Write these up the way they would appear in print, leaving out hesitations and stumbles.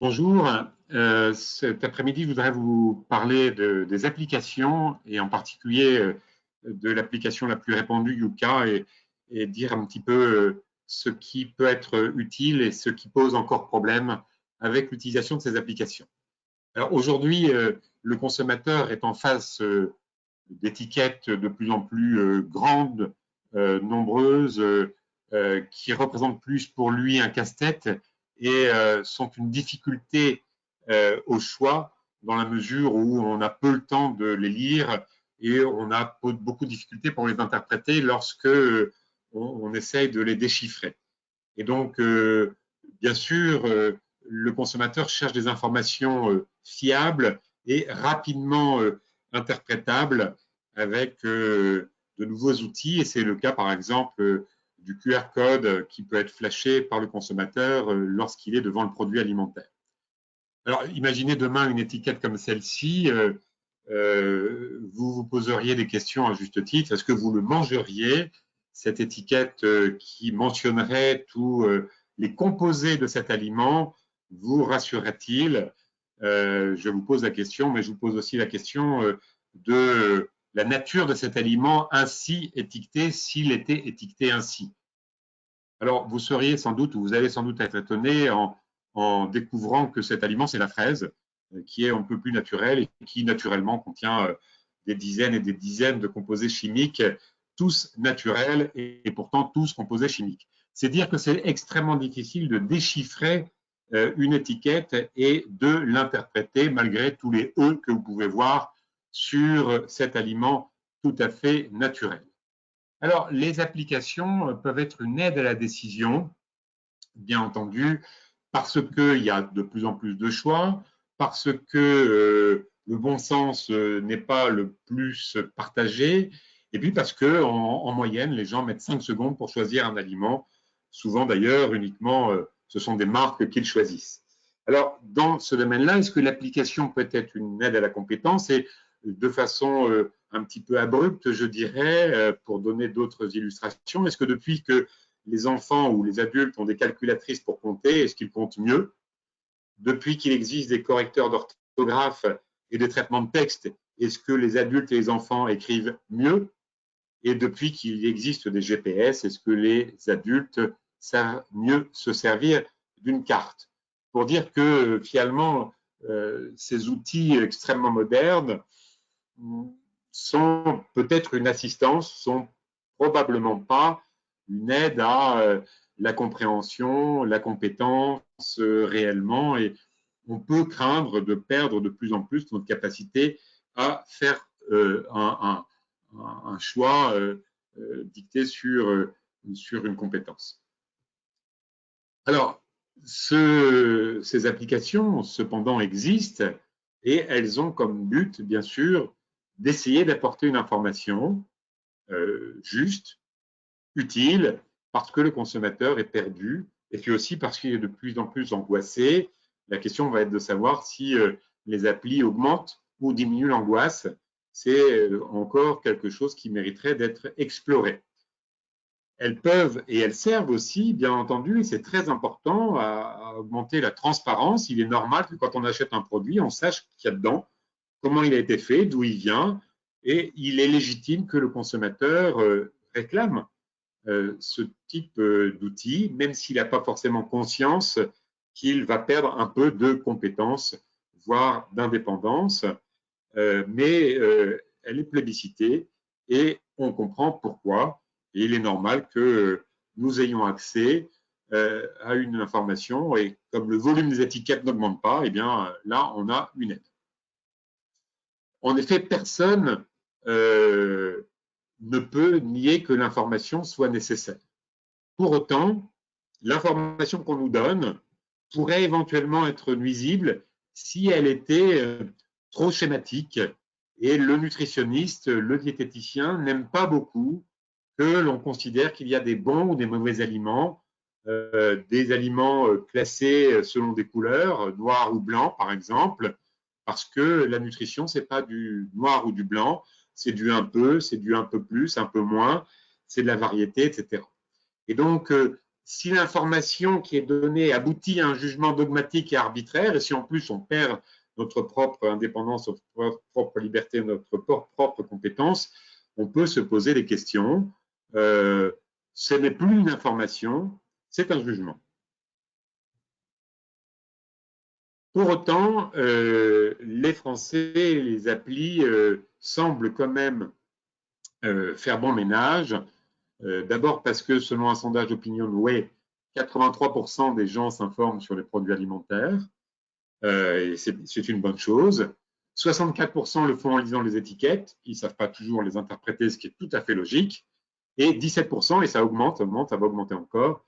Bonjour, cet après-midi, je voudrais vous parler des applications et en particulier de l'application la plus répandue, Yuka, et dire un petit peu ce qui peut être utile et ce qui pose encore problème avec l'utilisation de ces applications. Alors aujourd'hui, le consommateur est en face d'étiquettes de plus en plus grandes, nombreuses, qui représentent plus pour lui un casse-tête et sont une difficulté au choix dans la mesure où on a peu le temps de les lire et on a beaucoup de difficultés pour les interpréter lorsque on essaye de les déchiffrer. Et donc, bien sûr, le consommateur cherche des informations fiables et rapidement interprétables avec de nouveaux outils. Et c'est le cas, par exemple, du QR code qui peut être flashé par le consommateur lorsqu'il est devant le produit alimentaire. Alors, imaginez demain une étiquette comme celle-ci. Vous vous poseriez des questions à juste titre. Est-ce que vous le mangeriez, cette étiquette qui mentionnerait tous les composés de cet aliment vous rassurerait-il? Je vous pose la question, mais je vous pose aussi la question de la nature de cet aliment ainsi étiqueté, s'il était étiqueté ainsi. Alors, vous seriez sans doute, ou vous allez sans doute être étonné en découvrant que cet aliment, c'est la fraise, qui est un peu plus naturelle et qui, naturellement, contient des dizaines et des dizaines de composés chimiques, tous naturels et pourtant tous composés chimiques. C'est dire que c'est extrêmement difficile de déchiffrer une étiquette et de l'interpréter malgré tous les E que vous pouvez voir sur cet aliment tout à fait naturel. Alors, les applications peuvent être une aide à la décision, bien entendu, parce qu'il y a de plus en plus de choix, parce que le bon sens n'est pas le plus partagé, et puis parce qu'en moyenne, les gens mettent 5 secondes pour choisir un aliment. Souvent, d'ailleurs, uniquement, ce sont des marques qu'ils choisissent. Alors, dans ce domaine-là, est-ce que l'application peut être une aide à la compétence? Et de façon un petit peu abrupte, je dirais, pour donner d'autres illustrations, est-ce que depuis que les enfants ou les adultes ont des calculatrices pour compter, est-ce qu'ils comptent mieux? Depuis qu'il existe des correcteurs d'orthographe et des traitements de texte, est-ce que les adultes et les enfants écrivent mieux? Et depuis qu'il existe des GPS, est-ce que les adultes savent mieux se servir d'une carte? Pour dire que finalement, ces outils extrêmement modernes sont peut-être une assistance, sont probablement pas une aide à la compréhension, la compétence réellement, et on peut craindre de perdre de plus en plus notre capacité à faire un choix dicté sur une compétence. Alors, ces applications, cependant, existent et elles ont comme but, bien sûr, d'essayer d'apporter une information juste, utile, parce que le consommateur est perdu et puis aussi parce qu'il est de plus en plus angoissé. La question va être de savoir si les applis augmentent ou diminuent l'angoisse. C'est encore quelque chose qui mériterait d'être exploré. Elles peuvent et elles servent aussi, bien entendu, et c'est très important, à augmenter la transparence. Il est normal que quand on achète un produit, on sache ce qu'il y a dedans, comment il a été fait, d'où il vient, et il est légitime que le consommateur réclame ce type d'outil, même s'il n'a pas forcément conscience qu'il va perdre un peu de compétences, voire d'indépendance, mais elle est plébiscitée et on comprend pourquoi. Et il est normal que nous ayons accès à une information et comme le volume des étiquettes n'augmente pas, eh bien là, on a une aide. En effet, personne ne peut nier que l'information soit nécessaire. Pour autant, l'information qu'on nous donne pourrait éventuellement être nuisible si elle était trop schématique. Et le nutritionniste, le diététicien n'aime pas beaucoup que l'on considère qu'il y a des bons ou des mauvais aliments, des aliments classés selon des couleurs, noir ou blanc par exemple, parce que la nutrition, ce n'est pas du noir ou du blanc, c'est du un peu, c'est du un peu plus, un peu moins, c'est de la variété, etc. Et donc, si l'information qui est donnée aboutit à un jugement dogmatique et arbitraire, et si en plus on perd notre propre indépendance, notre propre liberté, notre propre compétence, on peut se poser des questions. Ce n'est plus une information, c'est un jugement. Pour autant, les Français, les applis semblent quand même faire bon ménage. D'abord parce que selon un sondage OpinionWay, 83% des gens s'informent sur les produits alimentaires. Et c'est une bonne chose. 64% le font en lisant les étiquettes. Ils ne savent pas toujours les interpréter, ce qui est tout à fait logique. Et 17%, et ça augmente, ça va augmenter encore,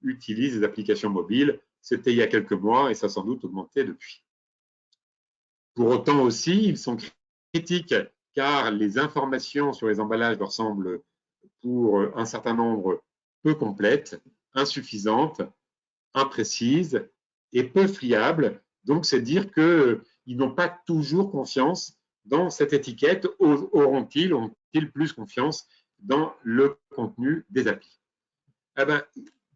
utilisent les applications mobiles. C'était il y a quelques mois et ça a sans doute augmenté depuis. Pour autant aussi, ils sont critiques car les informations sur les emballages leur semblent pour un certain nombre peu complètes, insuffisantes, imprécises et peu fiables. Donc, c'est dire qu'ils n'ont pas toujours confiance dans cette étiquette. Ont-ils plus confiance dans le contenu des applis? Eh bien,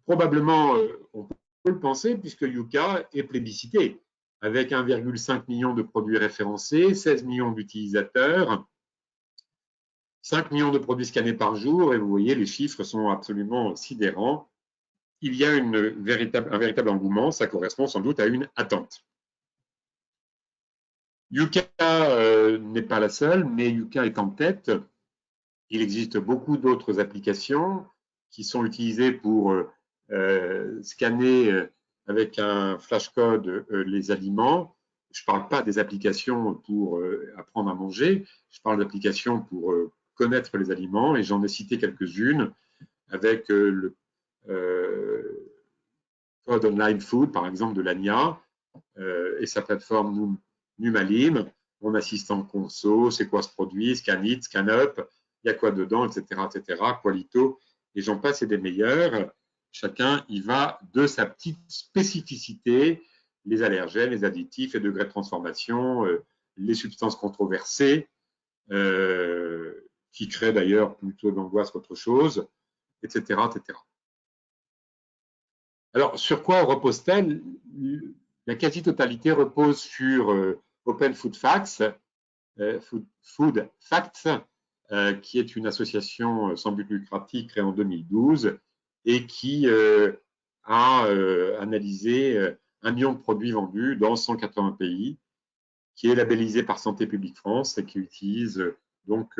probablement, on peut le penser, puisque Yuka est plébiscité, avec 1,5 million de produits référencés, 16 millions d'utilisateurs, 5 millions de produits scannés par jour, et vous voyez, les chiffres sont absolument sidérants. Il y a un véritable engouement, ça correspond sans doute à une attente. Yuka n'est pas la seule, mais Yuka est en tête. Il existe beaucoup d'autres applications qui sont utilisées pour scanner avec un flashcode les aliments. Je ne parle pas des applications pour apprendre à manger, je parle d'applications pour connaître les aliments, et j'en ai cité quelques-unes avec le Code Online Food, par exemple, de l'ANIA, et sa plateforme Numalim, mon assistant conso, c'est quoi ce produit, Scanit, ScanUp, il y a quoi dedans, etc., etc., Qualito, et j'en passe et des meilleurs. Chacun y va de sa petite spécificité, les allergènes, les additifs, les degrés de transformation, les substances controversées, qui créent d'ailleurs plutôt d'angoisse qu'autre chose, etc., etc. Alors, sur quoi repose-t-elle? La quasi-totalité repose sur Open Food Facts, Food Facts, qui est une association sans but lucratif créée en 2012 et qui a analysé 1 million de produits vendus dans 180 pays, qui est labellisé par Santé publique France et qui utilise donc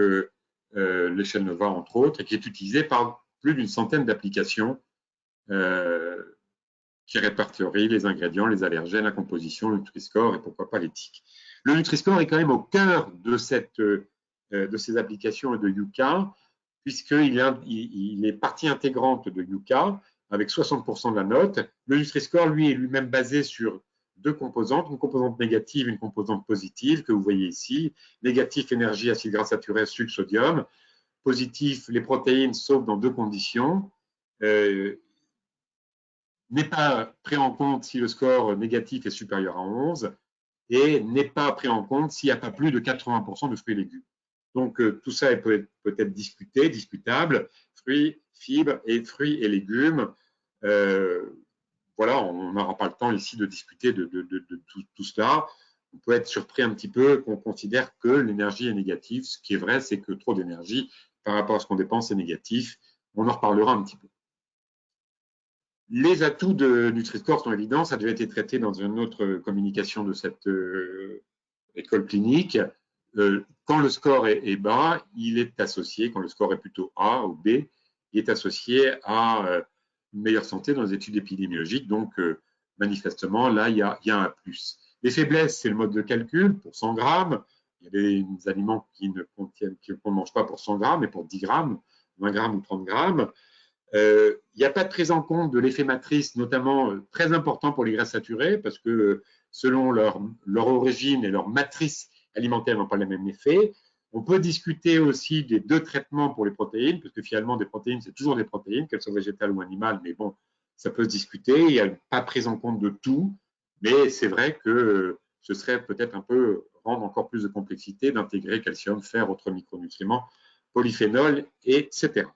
l'échelle Nova, entre autres, et qui est utilisé par plus d'une centaine d'applications qui répertorie les ingrédients, les allergènes, la composition, le Nutri-Score et pourquoi pas l'éthique. Le Nutri-Score est quand même au cœur de ces applications et de Yuka, puisqu'il est partie intégrante de Yuka, avec 60% de la note. Le Nutri-Score, lui, est lui-même basé sur deux composantes, une composante négative et une composante positive, que vous voyez ici. Négatif, énergie, acides gras saturés, sucre, sodium. Positif, les protéines, sauf dans deux conditions. N'est pas pris en compte si le score négatif est supérieur à 11 et n'est pas pris en compte s'il n'y a pas plus de 80% de fruits et légumes. Donc, tout ça peut être discutable, fruits, fibres et fruits et légumes. Voilà, on n'aura pas le temps ici de discuter de tout cela. On peut être surpris un petit peu qu'on considère que l'énergie est négative. Ce qui est vrai, c'est que trop d'énergie par rapport à ce qu'on dépense est négatif. On en reparlera un petit peu. Les atouts de Nutri-Score sont évidents, ça devait être traité dans une autre communication de cette école clinique. Quand le score est bas, il est associé, quand le score est plutôt A ou B, il est associé à une meilleure santé dans les études épidémiologiques. Donc, manifestement, là, il y a un plus. Les faiblesses, c'est le mode de calcul pour 100 grammes. Il y a des aliments qu'on ne mange pas pour 100 grammes, mais pour 10 grammes, 20 grammes ou 30 grammes. Il n'y a pas de prise en compte de l'effet matrice, notamment très important pour les graisses saturées, parce que selon leur origine et leur matrice alimentaire n'ont pas le même effet. On peut discuter aussi des deux traitements pour les protéines, parce que finalement, des protéines, c'est toujours des protéines, qu'elles soient végétales ou animales, mais bon, ça peut se discuter. Il n'y a pas prise en compte de tout, mais c'est vrai que ce serait peut-être un peu rendre encore plus de complexité d'intégrer calcium, fer, autres micronutriments, polyphénols, etc.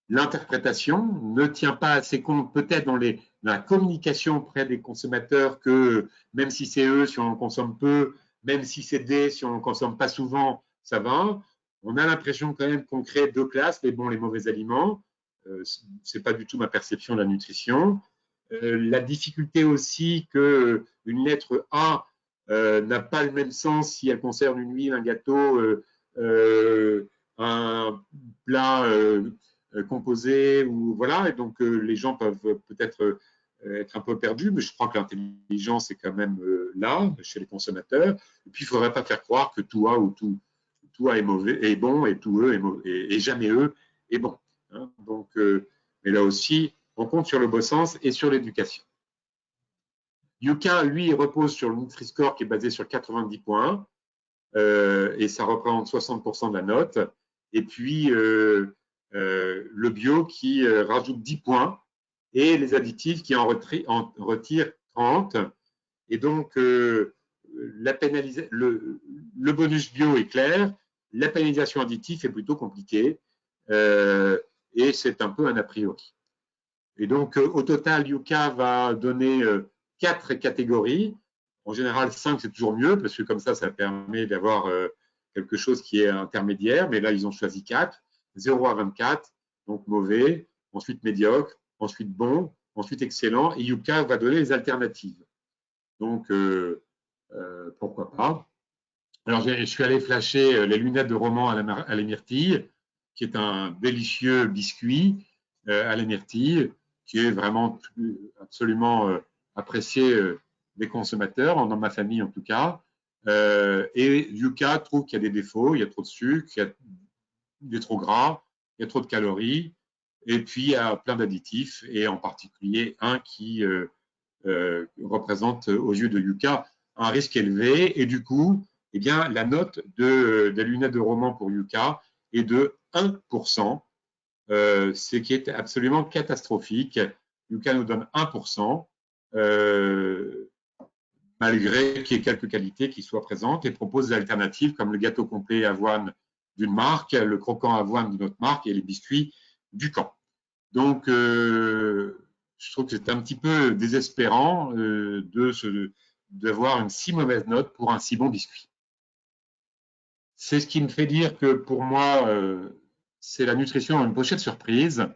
l'interprétation ne tient pas assez compte, peut-être dans la communication auprès des consommateurs, que même si c'est E, si on en consomme peu, même si c'est D, si on en consomme pas souvent, ça va. On a l'impression quand même qu'on crée deux classes, les bons et les mauvais aliments. C'est pas du tout ma perception de la nutrition. La difficulté aussi que une lettre A n'a pas le même sens si elle concerne une huile, un gâteau, un plat composé, ou voilà. Et donc les gens peuvent peut-être être un peu perdus, mais je crois que l'intelligence est quand même là chez les consommateurs. Et puis il ne faudrait pas faire croire que tout A ou tout A est mauvais, est bon, et tout E est mauvais, et jamais E est bon. Hein. Donc, mais là aussi, on compte sur le bon sens et sur l'éducation. Yuka, lui, repose sur le Nutri-Score qui est basé sur 90 points, et ça représente 60% de la note. Et puis, le bio qui rajoute 10 points, et les additifs qui en retirent 30. Et donc, le bonus bio est clair, la pénalisation additive est plutôt compliquée, et c'est un peu un a priori. Et donc, au total, Yuka va donner 4 catégories. En général, 5, c'est toujours mieux, parce que comme ça permet d'avoir quelque chose qui est intermédiaire. Mais là, ils ont choisi 4. 0 à 24, donc mauvais. Ensuite, médiocre. Ensuite, bon. Ensuite, excellent. Et Yuka va donner les alternatives. Donc, pourquoi pas. Alors, je suis allé flasher les lunettes de roman à la myrtille, qui est un délicieux biscuit à la myrtille, qui est vraiment absolument apprécié des consommateurs, dans ma famille en tout cas. Et Yuka trouve qu'il y a des défauts, il y a trop de sucre, il est trop gras, il y a trop de calories, et puis il y a plein d'additifs, et en particulier un qui représente aux yeux de Yuka un risque élevé, et du coup, eh bien, la note des lunettes de roman pour Yuka est de 1%, ce qui est absolument catastrophique. Yuka nous donne 1%, malgré qu'il y ait quelques qualités qui soient présentes, et propose des alternatives comme le gâteau complet avoine d'une marque, le croquant avoine d'une autre marque, et les biscuits du camp. Donc, je trouve que c'est un petit peu désespérant d'avoir une si mauvaise note pour un si bon biscuit. C'est ce qui me fait dire que pour moi, c'est la nutrition une pochette surprise,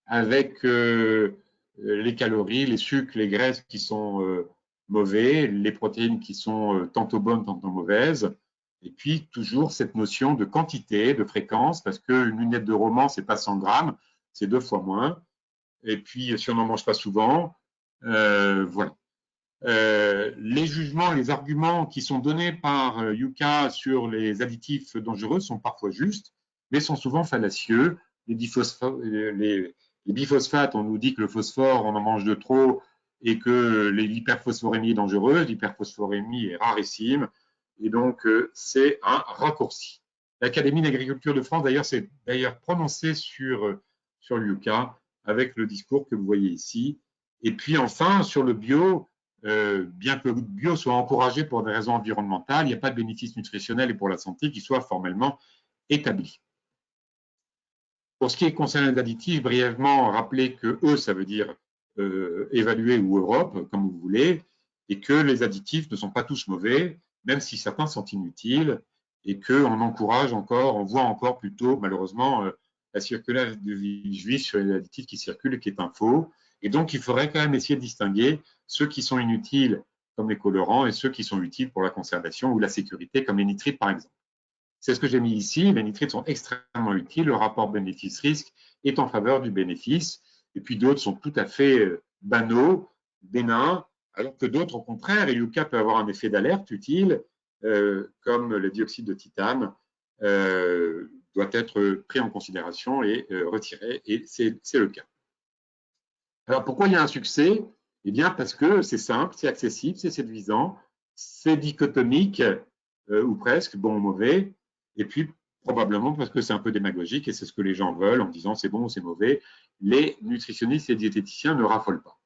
avec les calories, les sucres, les graisses qui sont mauvais, les protéines qui sont tantôt bonnes, tantôt mauvaises, et puis toujours cette notion de quantité, de fréquence, parce qu'une lunette de roman, c'est pas 100 grammes, c'est 2 fois moins. Et puis, si on n'en mange pas souvent, voilà. Les jugements, les arguments qui sont donnés par Yuka sur les additifs dangereux sont parfois justes, mais sont souvent fallacieux. Les biphosphates, on nous dit que le phosphore, on en mange de trop, et que l'hyperphosphorémie est dangereuse. L'hyperphosphorémie est rarissime, et donc c'est un raccourci. L'Académie d'agriculture de France, d'ailleurs, s'est prononcée sur Yuka, avec le discours que vous voyez ici. Et puis enfin, sur le bio, bien que le bio soit encouragé pour des raisons environnementales, il n'y a pas de bénéfice nutritionnel et pour la santé qui soit formellement établi. Pour ce qui concerne les additifs, brièvement, rappelez que E, ça veut dire évaluer, ou Europe, comme vous voulez, et que les additifs ne sont pas tous mauvais, même si certains sont inutiles, et qu'on encourage encore, on voit encore plutôt, malheureusement, la circulaire de juif sur les additifs qui circulent et qui est un faux. Et donc, il faudrait quand même essayer de distinguer ceux qui sont inutiles, comme les colorants, et ceux qui sont utiles pour la conservation ou la sécurité, comme les nitrites, par exemple. C'est ce que j'ai mis ici. Les nitrites sont extrêmement utiles. Le rapport bénéfice-risque est en faveur du bénéfice. Et puis d'autres sont tout à fait banaux, bénins, alors que d'autres, au contraire, et Yuka peut avoir un effet d'alerte utile, comme le dioxyde de titane, doit être pris en considération et retiré, et c'est le cas. Alors pourquoi il y a un succès? Eh bien parce que c'est simple, c'est accessible, c'est séduisant, c'est dichotomique, ou presque, bon ou mauvais, et puis probablement parce que c'est un peu démagogique, et c'est ce que les gens veulent en disant c'est bon ou c'est mauvais. Les nutritionnistes et diététiciens ne raffolent pas.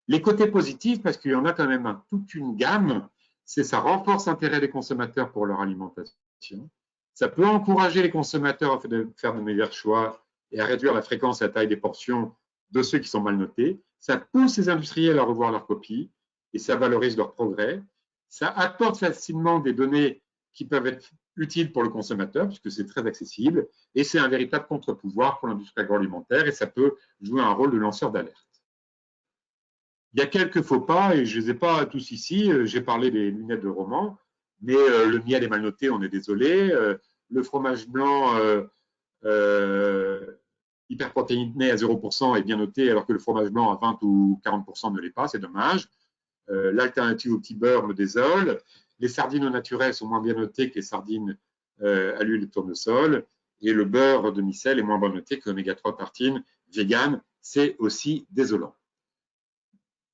Les côtés positifs, parce qu'il y en a quand même toute une gamme, c'est ça renforce l'intérêt des consommateurs pour leur alimentation. Ça peut encourager les consommateurs à faire de meilleurs choix et à réduire la fréquence et la taille des portions de ceux qui sont mal notés. Ça pousse les industriels à revoir leurs copies et ça valorise leur progrès. Ça apporte facilement des données qui peuvent être utiles pour le consommateur, puisque c'est très accessible, et c'est un véritable contre-pouvoir pour l'industrie agroalimentaire, et ça peut jouer un rôle de lanceur d'alerte. Il y a quelques faux pas, et je ne les ai pas tous ici. J'ai parlé des lunettes de Roman, mais le miel est mal noté, on est désolé. Le fromage blanc hyperprotéiné à 0% est bien noté, alors que le fromage blanc à 20 ou 40% ne l'est pas, c'est dommage. L'alternative au petit beurre me désole. Les sardines au naturel sont moins bien notées que les sardines à l'huile de tournesol. Et le beurre de micelle est moins bien noté que l'oméga 3 tartine vegan. C'est aussi désolant.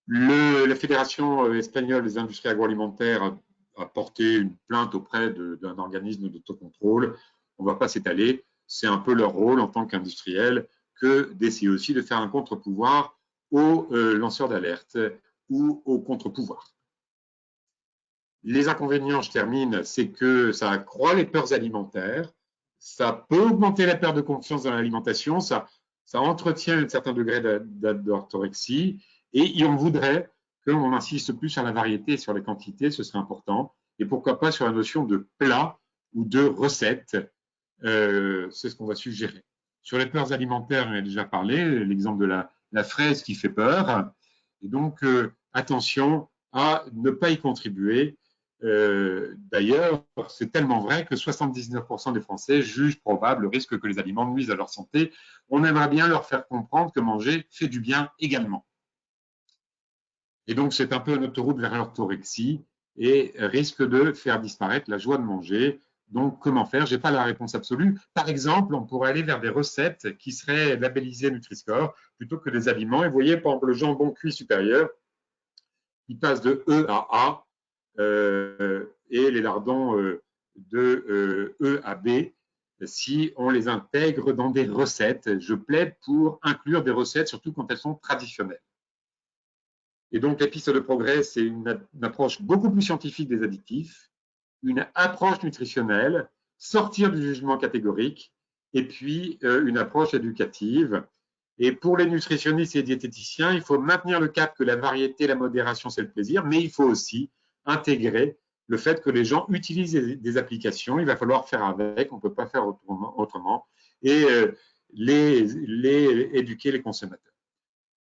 La Fédération espagnole des industries agroalimentaires a porté une plainte auprès d'un organisme d'autocontrôle. On ne va pas s'étaler. C'est un peu leur rôle en tant qu'industriel que d'essayer aussi de faire un contre-pouvoir aux lanceurs d'alerte ou aux contre-pouvoirs. Les inconvénients, je termine, c'est que ça accroît les peurs alimentaires, ça peut augmenter la perte de confiance dans l'alimentation, ça entretient un certain degré d'orthorexie, et on voudrait qu'on insiste plus sur la variété et sur les quantités, ce serait important, et pourquoi pas sur la notion de plat ou de recette, c'est ce qu'on va suggérer. Sur les peurs alimentaires, on a déjà parlé, l'exemple de la fraise qui fait peur, et donc attention à ne pas y contribuer. D'ailleurs, c'est tellement vrai que 79% des Français jugent probable le risque que les aliments nuisent à leur santé. On aimerait bien leur faire comprendre que manger fait du bien également. Et donc, c'est un peu une autoroute vers l'orthorexie et risque de faire disparaître la joie de manger. Donc, comment faire? Je n'ai pas la réponse absolue. Par exemple, on pourrait aller vers des recettes qui seraient labellisées Nutri-Score plutôt que des aliments. Et vous voyez, par exemple, le jambon cuit supérieur, il passe de E à A, et les lardons de E à B, si on les intègre dans des recettes. Je plaide pour inclure des recettes, surtout quand elles sont traditionnelles. Et donc, les pistes de progrès, c'est une approche beaucoup plus scientifique des additifs, une approche nutritionnelle, sortir du jugement catégorique, et puis une approche éducative. Et pour les nutritionnistes et les diététiciens, il faut maintenir le cap que la variété, la modération, c'est le plaisir, mais il faut aussi intégrer le fait que les gens utilisent des applications, il va falloir faire avec, on ne peut pas faire autrement, et éduquer les consommateurs.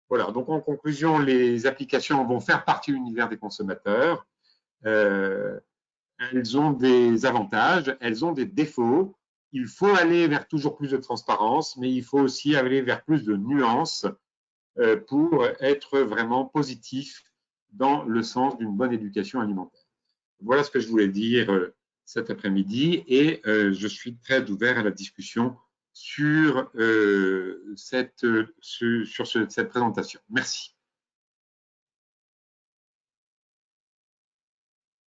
Voilà, donc en conclusion, les applications vont faire partie de l'univers des consommateurs. Elles ont des avantages, elles ont des défauts. Il faut aller vers toujours plus de transparence, mais il faut aussi aller vers plus de nuances pour être vraiment positif dans le sens d'une bonne éducation alimentaire. Voilà ce que je voulais dire cet après-midi et je suis très ouvert à la discussion sur cette présentation. Merci.